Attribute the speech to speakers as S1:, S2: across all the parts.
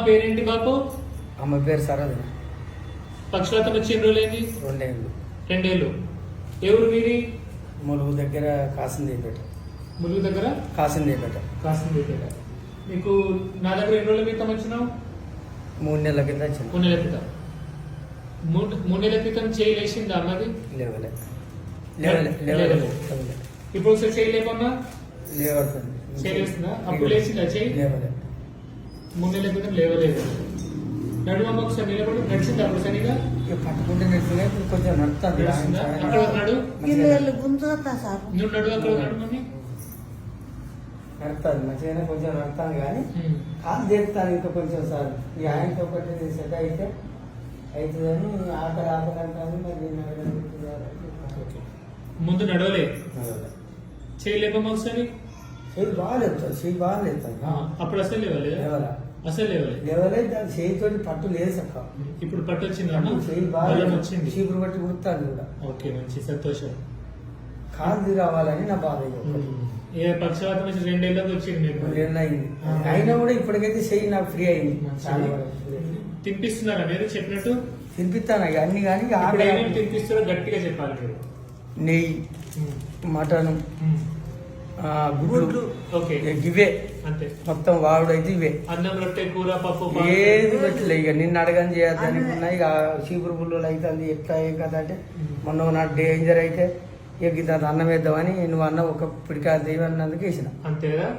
S1: పేరేంటి బాపు?
S2: అమ్మ పేరు సరోజన.
S1: పక్షవాతం వచ్చి ఎన్ని రోజులైంది?
S2: 2 ఏళ్ళు.
S1: 2 ఏళ్ళు. ఎవరు మీది?
S2: ములుగు దగ్గర కాసిందేపేట.
S1: ములుగు దగ్గర
S2: కాసిందేపేట.
S1: కాసిందేపేట. మీకు నా దగ్గర ఎన్ని రోజుల క్రితం వచ్చినావు?
S2: 3 నెలల కింద వచ్చింది.
S1: 3 నెలల క్రితం. 3 నెలల క్రితం చేయి లేచిందా అన్నది?
S2: లేవలే.
S1: ఇప్పుడు ఒకసారి చేయి లేపన్నా
S2: లేవడుతుంది.
S1: చేయి లేస్తుందా? అప్పుడు లేచిందా చేయి?
S2: లేవలే.
S1: 3 నెలల క్రితం లేవలేదు. నడుమమ్మ ఒకసారి నిలబడి నడిచింది అప్పుడు సరిగా
S2: పట్టుకుంటే నడిచింది. ఇప్పుడు కొంచెం నడుస్తుంది.
S1: అక్కడ నడు. నువ్వు నడు అక్కడ నడు మమ్మీ.
S2: నడుతుంది మంచిగానే కొంచెం నడుతాను కానీ కాలు చేస్తాను ఇంకా కొంచెం సార్. ఈ ఆయనతో ఒకటి సెట్ అయితే అవుతుందని ఆకలి అంటాను. మరి
S1: ముందు నడవలే. చేయలేపమ్మా ఒకసారి.
S2: చేయి బాగా లేపుతాను. చేయి బాగా లేపుతాను.
S1: అప్పుడు అసలు లేవలేదు.
S2: లేవలా.
S1: అసలు లేవలేదు.
S2: లేవలేదు. దాని చేయితో పట్టు లేదు చక్క.
S1: ఇప్పుడు పట్టు వచ్చిందా?
S2: చేయి బాగా
S1: వచ్చింది.
S2: చీపురు పట్టి కుడుతాను కూడా.
S1: ఓకే, మంచి సంతోషం.
S2: కాలు రావాలని నా బాధ.
S1: ఏ పక్షవాతం వచ్చి 2 ఏళ్ళకి వచ్చింది మీకు?
S2: 2 ఏళ్ళు అయింది. అయినా కూడా ఇప్పటికైతే చెయ్యి నాకు ఫ్రీ అయింది.
S1: తినిపిస్తున్నారా మీరు చెప్పినట్టు?
S2: తినిపిస్తాను అన్ని కానీ
S1: ఏమేమి తినిపిస్తారో గట్టిగా చెప్పాలి మీరు.
S2: నెయ్యి, మటన్, గుడ్లు,
S1: ఓకే,
S2: ఇవే
S1: అంతే.
S2: మొత్తం వాడుడైతే ఇవే.
S1: అన్నం, రొట్టె, కూర, పప్పు
S2: ఏది పెట్టలే. ఇక నిన్ను అడగని చేయద్దని ఉన్నాయి. ఇక చీపురు పుల్లులు అవుతుంది. ఎట్లా ఏం కదా అంటే మొన్న నా డేంజర్ అయితే ఇక అన్నం వేద్దామని నువ్వు అన్నం ఒక పిడికా దేవన్నందుకు వేసిన.
S1: అంతే కదా.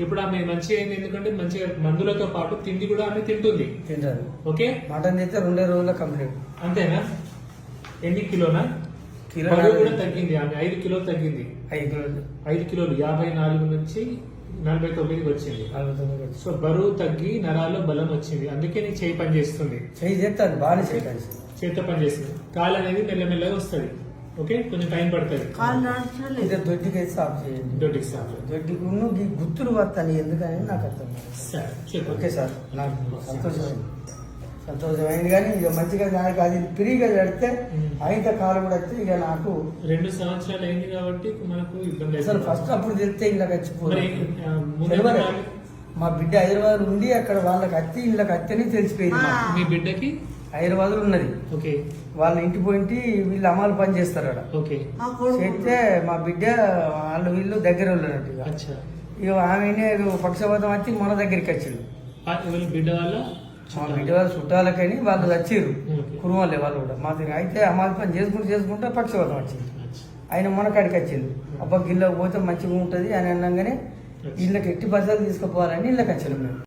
S1: ఇప్పుడు ఆమె మంచిగా అయింది ఎందుకంటే మంచిగా మందులతో పాటు తిండి కూడా ఆమె తింటుంది.
S2: తింటారు.
S1: ఓకే,
S2: మటన్ అయితే 2 రోజుల్లో కంప్లీట్.
S1: అంతేనా? ఎన్ని కిలోనా?
S2: కిలో
S1: కూడా తగ్గింది. ఆమె 5 కిలోలు తగ్గింది.
S2: 5 కిలోలు.
S1: 5 కిలోలు 54 నుంచి 49కి వచ్చింది. సో బరువు తగ్గి నరాల్లో బలం వచ్చింది. అందుకే నీకు చేయి పని చేస్తుంది.
S2: చేయి చేస్తాను బాగానే చేయడానికి.
S1: చేతితో పని చేస్తుంది. కాలు అనేది మెల్లమెల్లగా వస్తుంది. ఓకే, కొంచెం టైం పడుతుంది.
S2: దొడ్డికి అయితే సాఫ్ చేయండి.
S1: దొడ్డికి సాఫ్.
S2: దొడ్డికి ఈ గుర్తులు వస్తాను ఎందుకని నాకు అర్థం. ఓకే సార్, నాకు సంతోషమైంది కానీ ఇక మంచిగా నాకు అది ఫ్రీగా పెడితే అయితే కాలు కూడా వస్తే ఇక నాకు
S1: 2 సంవత్సరాలు అయింది కాబట్టి మనకు ఇబ్బంది.
S2: అసలు ఫస్ట్ అప్పుడు తెలిస్తే ఇళ్ళకి వచ్చిపోయి మా బిడ్డ హైదరాబాద్ ఉండి అక్కడ వాళ్ళకి అత్తి ఇళ్ళకి అత్తని తెలిసిపోయింది.
S1: మీ బిడ్డకి
S2: హైదరాబాద్ ఉన్నది.
S1: ఓకే,
S2: వాళ్ళ ఇంటి పోయింటి వీళ్ళు అమ్మాలు పని చేస్తారు అక్కడ.
S1: ఓకే,
S2: చేస్తే మా బిడ్డ వాళ్ళు వీళ్ళు దగ్గర వెళ్ళినట్టు ఇక ఆమెనే పక్షపాతం వచ్చి మన దగ్గరికి వచ్చిండు.
S1: బిడ్డ వాళ్ళ
S2: మా బిడ్డ వాళ్ళ చుట్టాలకని వాళ్ళు వచ్చిర్రు. కురువాళ్ళే వాళ్ళు కూడా మా దగ్గర. అయితే అమ్మాలి పని చేసుకుంటే పక్షపాతం వచ్చింది. ఆయన మన కాడికి వచ్చింది. అబ్బా గిళ్ళకి పోతే మంచిగా ఉంటుంది అని అనగానే ఇళ్ళకి ఎట్టి బజార్లు తీసుకుపోవాలని ఇళ్ళకి వచ్చాను మేము.